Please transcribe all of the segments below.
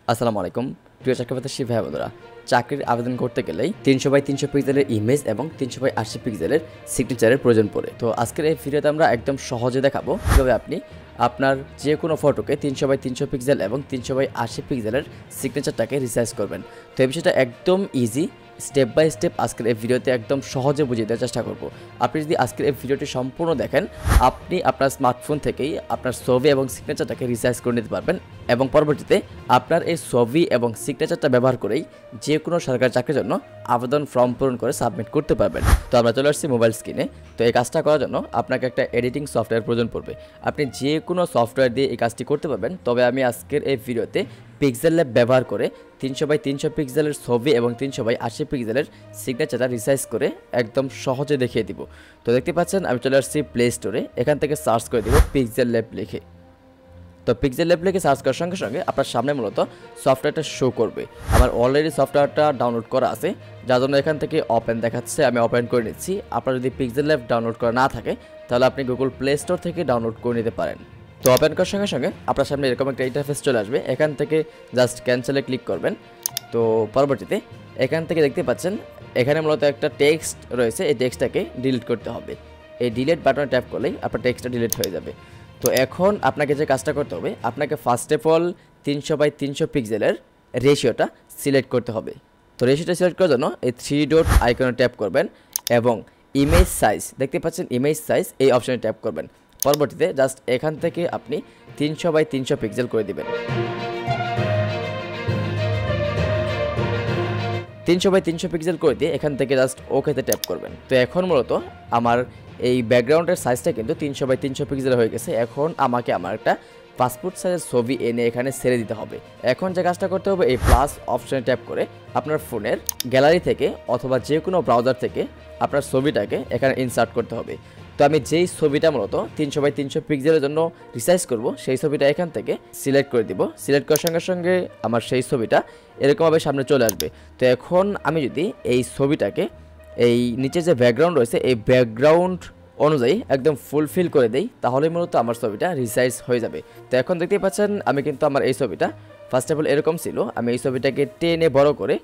আসসালামু আলাইকুম প্রিয় চাকরিপ্রত্যাশী ভাই বোনেরা। চাকরির আবেদন করতে গেলেই 300x300 পিক্সেলের ইমেজ এবং 300x80 পিক্সেলের সিগনেচারের প্রয়োজন পড়ে। তো আজকের এই ভিডিওতে আমরা একদম সহজে দেখাবো কিভাবে আপনি আপনার যে কোনো ফটোকে 300x300 পিক্সেল এবং 300x80 পিক্সেলের সিগনেচারটাকে রিসাইজ করবেন। তো এই বিষয়টা একদম ইজি, স্টেপ বাই স্টেপ আজকের এই ভিডিওতে একদম সহজে বুঝিয়ে দেওয়ার চেষ্টা করব। আপনি যদি আজকের এই ভিডিওটি সম্পূর্ণ দেখেন, আপনি আপনার স্মার্টফোন থেকেই আপনার ছবি এবং সিগনেচারটাকে রিসাইজ করে নিতে পারবেন এবং পরবর্তীতে আপনার এই ছবি এবং সিগনেচারটা ব্যবহার করেই যে কোনো সরকারি চাকরির জন্য আবেদন ফর্ম পূরণ করে সাবমিট করতে পারবেন। তো আমরা চলে আসছি মোবাইল স্ক্রিনে। তো এই কাজটা করার জন্য আপনাকে একটা এডিটিং সফটওয়্যার প্রয়োজন পড়বে। আপনি যে কোনো সফটওয়্যার দিয়ে এই কাজটি করতে পারবেন, তবে আমি আজকের এই ভিডিওতে পিক্সেল ল্যাব ব্যবহার করে 300x300 পিক্সেলের ছবি এবং 300x80 পিক্সেলের সিগনেচারটা রিসাইজ করে একদম সহজে দেখিয়ে দিব। তো দেখতে পাচ্ছেন আমি চলে আসছি প্লে স্টোরে। এখান থেকে সার্চ করে দিব পিক্সেল ল্যাব লিখে। তো পিক্সেল ল্যাব লিখে সার্চ করার সঙ্গে সঙ্গে আপনার সামনে মূলত সফটওয়্যারটা শো করবে। আমার অলরেডি সফটওয়্যারটা ডাউনলোড করা আছে, যার জন্য এখান থেকে ওপেন দেখাচ্ছে, আমি ওপেন করে নিচ্ছি। আপনার যদি পিক্সেল ল্যাব ডাউনলোড করা না থাকে তাহলে আপনি গুগল প্লে স্টোর থেকে ডাউনলোড করে নিতে পারেন। তো ওপেন করার সঙ্গে সঙ্গে আপনার সামনে এরকম একটা ইন্টারফেস চলে আসবে। এখান থেকে জাস্ট ক্যান্সেলে ক্লিক করবেন। তো পরবর্তীতে এখান থেকে দেখতে পাচ্ছেন এখানে মূলত একটা টেক্সট রয়েছে, এই টেক্সটটাকে ডিলিট করতে হবে। এই ডিলিট বাটনে ট্যাপ করলেই আপনার টেক্সটটা ডিলিট হয়ে যাবে। তো এখন আপনাকে যে কাজটা করতে হবে, আপনাকে ফার্স্ট অফ অল 300x300 পিক্সেলের রেশিওটা সিলেক্ট করতে হবে। তো রেশিওটা সিলেক্ট করার জন্য এই 3 ডট আইকনে ট্যাপ করবেন এবং ইমেজ সাইজ দেখতে পাচ্ছেন, ইমেজ সাইজ এই অপশনে ট্যাপ করবেন। পরবর্তীতে জাস্ট এখান থেকে আপনি 300x300 পিক্সেল করে দিবেন। 300x300 পিক্সেল করে দিয়ে এখান থেকে জাস্ট ওকেতে ট্যাপ করবেন। তো এখন মূলত আমার এই ব্যাকগ্রাউন্ডের সাইজটা কিন্তু 300x300 পিক্সেল হয়ে গেছে। এখন আমাকে আমার একটা পাসপোর্ট সাইজের ছবি এনে এখানে ছেড়ে দিতে হবে। এখন যে কাজটা করতে হবে, এই প্লাস অপশনে ট্যাপ করে আপনার ফোনের গ্যালারি থেকে অথবা যে কোনো ব্রাউজার থেকে আপনার ছবিটাকে এখানে ইনসার্ট করতে হবে। তো আমি যেই ছবিটা মূলত 300x300 পিক্সেলের জন্য রিসাইজ করব, সেই ছবিটা এখান থেকে সিলেক্ট করে দিব। সিলেক্ট করার সঙ্গে সঙ্গে আমার সেই ছবিটা এরকমভাবে সামনে চলে আসবে। তো এখন আমি যদি এই ছবিটাকে এই নিচে যে ব্যাকগ্রাউন্ড রয়েছে এই ব্যাকগ্রাউন্ড অনুযায়ী একদম ফুলফিল করে দেই, তাহলে মূলত আমার ছবিটা রিসাইজ হয়ে যাবে। তো এখন দেখতেই পাচ্ছেন আমি কিন্তু আমার এই ছবিটা ফার্স্ট অফ অল এরকম ছিল, আমি এই ছবিটাকে টেনে বড় করে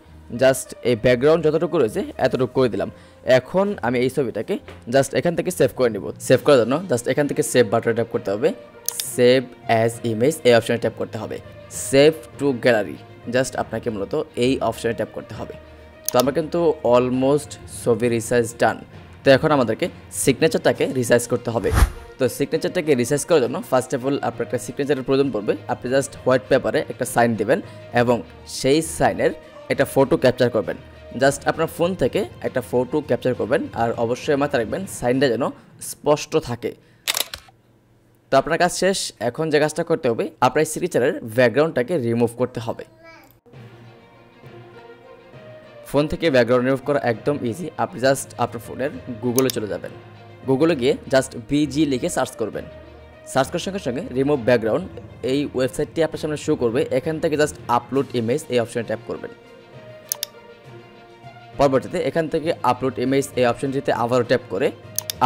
জাস্ট এই ব্যাকগ্রাউন্ড যতটুকু রয়েছে এতটুকু করে দিলাম। এখন আমি এই ছবিটাকে জাস্ট এখান থেকে সেভ করে নেব। সেভ করার জন্য জাস্ট এখান থেকে সেভ বাটনে ট্যাপ করতে হবে, সেভ অ্যাজ ইমেজ এই অপশনে ট্যাপ করতে হবে, সেভ টু গ্যালারি জাস্ট আপনাকে মূলত এই অপশনে ট্যাপ করতে হবে। তো আমরা কিন্তু অলমোস্ট ছবি রিসাইজ ডান। তো এখন আমাদেরকে সিগনেচারটাকে রিসাইজ করতে হবে। তো সিগনেচারটাকে রিসাইজ করার জন্য ফার্স্ট অফ অল আপনার একটা সিগনেচারের প্রয়োজন পড়বে। আপনি জাস্ট হোয়াইট পেপারে একটা সাইন দেবেন এবং সেই সাইনের একটা ফটো ক্যাপচার করবেন। জাস্ট আপনার ফোন থেকে একটা ফটো ক্যাপচার করবেন, আর অবশ্যই মাথায় রাখবেন সাইনটা যেন স্পষ্ট থাকে। তো আপনার কাজ শেষ। এখন যে কাজটা করতে হবে, আপনার সিগনেচারের ব্যাকগ্রাউন্ডটাকে রিমুভ করতে হবে। ফোন থেকে ব্যাকগ্রাউন্ড রিমুভ করা একদম ইজি। আপনি জাস্ট আপনার ফোনের গুগলে চলে যাবেন, গুগলে গিয়ে জাস্ট বিজি লিখে সার্চ করবেন। সার্চ করার সঙ্গে সঙ্গে রিমুভ ব্যাকগ্রাউন্ড এই ওয়েবসাইটটি আপনার সামনে শো করবে। এখান থেকে জাস্ট আপলোড ইমেজ এই অপশনে ট্যাপ করবেন। পরবর্তীতে এখান থেকে আপলোড ইমেজ এই অপশনটিতে আবারও ট্যাপ করে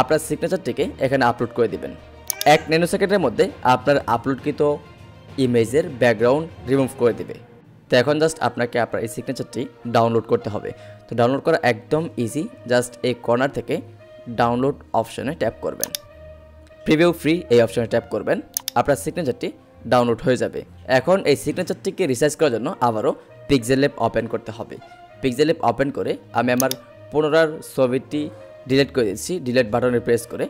আপনার সিগনেচারটিকে এখানে আপলোড করে দিবেন। 1 ন্যানো সেকেন্ডের মধ্যে আপনার আপলোডকৃত ইমেজের ব্যাকগ্রাউন্ড রিমুভ করে দিবে। তো এখন জাস্ট আপনাকে আপনার এই সিগনেচারটি ডাউনলোড করতে হবে। তো ডাউনলোড করা একদম ইজি, জাস্ট এই কর্নার থেকে ডাউনলোড অপশনে ট্যাপ করবেন, প্রিভিউ ফ্রি এই অপশনে ট্যাপ করবেন, আপনার সিগনেচারটি ডাউনলোড হয়ে যাবে। এখন এই সিগনেচারটিকে রিসাইজ করার জন্য আবারও পিক্সেল ল্যাব ওপেন করতে হবে। পিক্সেল ল্যাব ওপেন করে আমি আমার পুনরার ছবিটি ডিলিট করে দিচ্ছি, ডিলিট বাটনে প্রেস করে।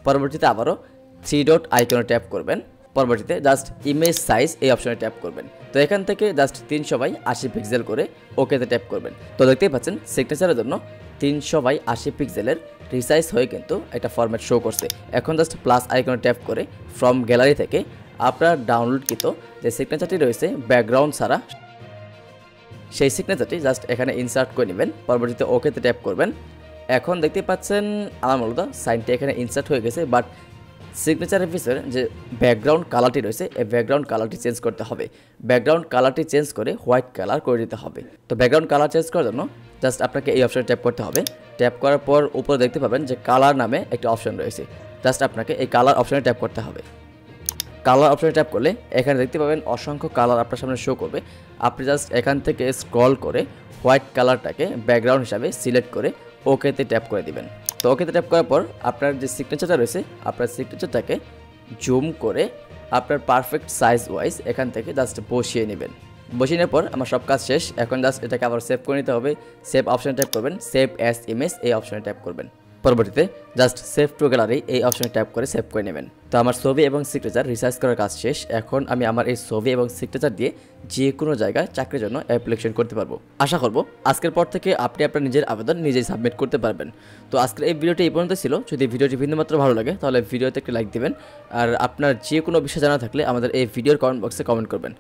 পরবর্তীতে আবারও 3 ডট আইকনে ট্যাপ করবেন। পরবর্তীতে জাস্ট ইমেজ সাইজ এই অপশনে ট্যাপ করবেন। তো এখান থেকে জাস্ট 300x80 পিক্সেল করে ওকেতে ট্যাপ করবেন। তো দেখতেই পাচ্ছেন সিগনেচারের জন্য 300x80 পিক্সেলের রিসাইজ হয়ে কিন্তু একটা ফরম্যাট শো করছে। এখন জাস্ট প্লাস আইকনে ট্যাপ করে ফ্রম গ্যালারি থেকে আপনার ডাউনলোডকৃত যে সিগনেচারটি রয়েছে ব্যাকগ্রাউন্ড ছাড়া, সেই সিগনেচারটি জাস্ট এখানে ইনসার্ট করে নেবেন। পরবর্তীতে ওকেতে ট্যাপ করবেন। এখন দেখতে পাচ্ছেন আমার মূলত সাইনটি এখানে ইনসার্ট হয়ে গেছে, বাট সিগনেচারের পিছনে যে ব্যাকগ্রাউন্ড কালারটি রয়েছে এই ব্যাকগ্রাউন্ড কালারটি চেঞ্জ করতে হবে। ব্যাকগ্রাউন্ড কালারটি চেঞ্জ করে হোয়াইট কালার করে দিতে হবে। তো ব্যাকগ্রাউন্ড কালার চেঞ্জ করার জন্য জাস্ট আপনাকে এই অপশনে ট্যাপ করতে হবে। ট্যাপ করার পর উপরে দেখতে পাবেন যে কালার নামে একটা অপশন রয়েছে, জাস্ট আপনাকে এই কালার অপশনে ট্যাপ করতে হবে। কালার অপশনে ট্যাপ করলে এখানে দেখতে পাবেন অসংখ্য কালার আপনার সামনে শো করবে। আপনি জাস্ট এখান থেকে স্ক্রল করে হোয়াইট কালারটাকে ব্যাকগ্রাউন্ড হিসাবে সিলেক্ট করে ওকেতে ট্যাপ করে দিবেন। তো ওকেতে ট্যাপ করার পর আপনার যে সিগনেচারটা রয়েছে আপনার সিগনেচারটাকে জুম করে আপনার পারফেক্ট সাইজ ওয়াইজ এখান থেকে জাস্ট বসিয়ে নেবেন। বসিয়ে নেওয়ার পর আমার সব কাজ শেষ। এখন জাস্ট এটাকে আবার সেভ করে নিতে হবে। সেভ অপশনে ট্যাপ করবেন, সেভ অ্যাজ ইমেজ এই অপশনে ট্যাপ করবেন। পরবর্তীতে জাস্ট সেভ টু গ্যালারি এই অপশনে ট্যাপ করে সেভ করে নেবেন। তো আমার ছবি এবং সিগনেচার রিসার্চ করার কাজ শেষ। এখন আমি আমার এই ছবি এবং সিগনেচার দিয়ে যে কোনো জায়গায় চাকরির জন্য অ্যাপ্লিকেশন করতে পারবো। আশা করব আজকের পর থেকে আপনি আপনার নিজের আবেদন নিজেই সাবমিট করতে পারবেন। তো আজকের এই ভিডিওটি এই পর্যন্ত ছিল। যদি ভিডিওটি বিন্দুমাত্র ভালো লাগে তাহলে ভিডিওতে একটি লাইক দিবেন। আর আপনার যে কোনো বিষয় জানা থাকলে আমাদের এই ভিডিওর কমেন্ট বক্সে কমেন্ট করবেন।